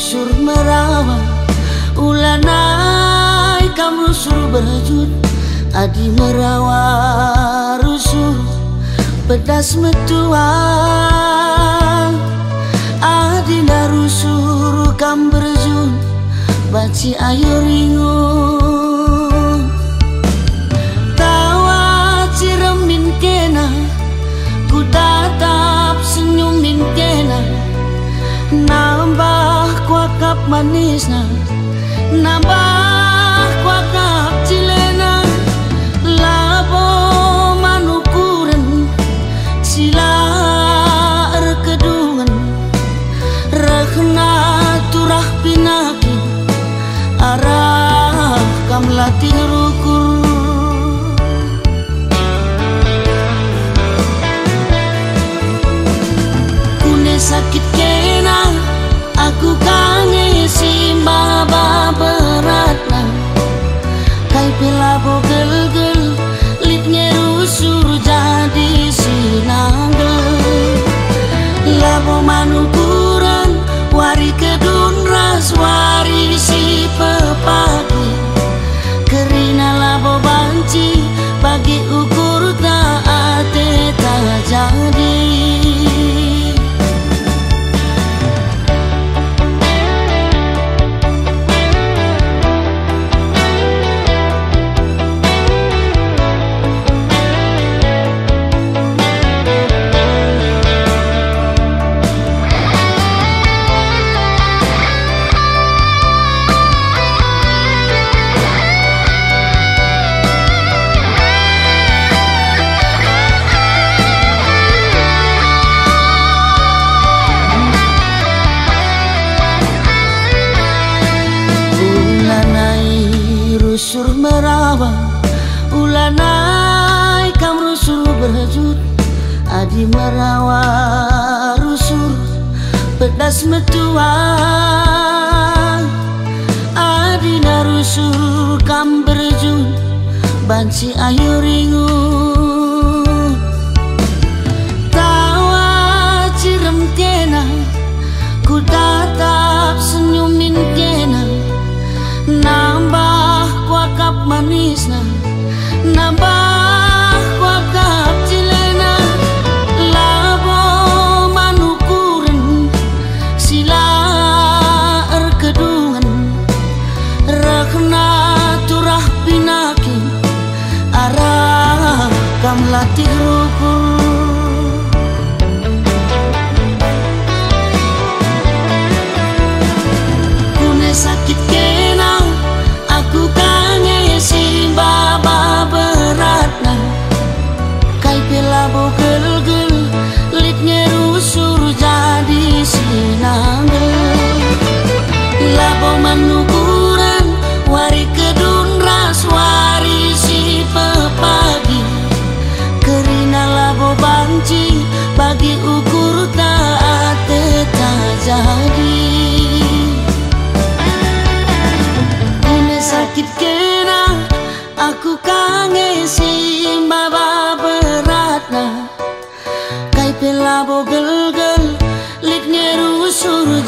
rusur merawa ulanai kam rusur berjut adi merawa rusur pedas metuang adi na rusur kam berjut baci ayo ringung tawa ciremin kena ku tatap senyumin kena nambah kuakap manisna nambah kuakap cilena labo manukuren sila erkedungan rekna turah pinaki arah kam latih rukur kune sakit kena aku kangen si baba beratna kai pelabo gel-gel litnya rusur jadi sinanggel labo manukuran wari kedun ras wari si pepagi kerina labo banci bagi ukur taate tak jadi rusur merawa ulanai kam rusur berhajut adi merawa rusur pedas metuang adi na rusur kam berjut banci ayo ringung tawa cirem kena ku tatap senyumin kena nambah kuakap manisna nambah kuakap cilena labo manukuren sila erkedungan rekna turah pinaki arah kam latih rukur kune sakit kena aku kangen si baba beratna kai pelabo gel-gel litnya rusur jadi sinanggel labo manukuran wari kedun ras wari si pepagi kerina labo banci bagi ukur taate tak jadi sakit kena aku kangen si baba beratna kai pelabo gel-gel litnya rusur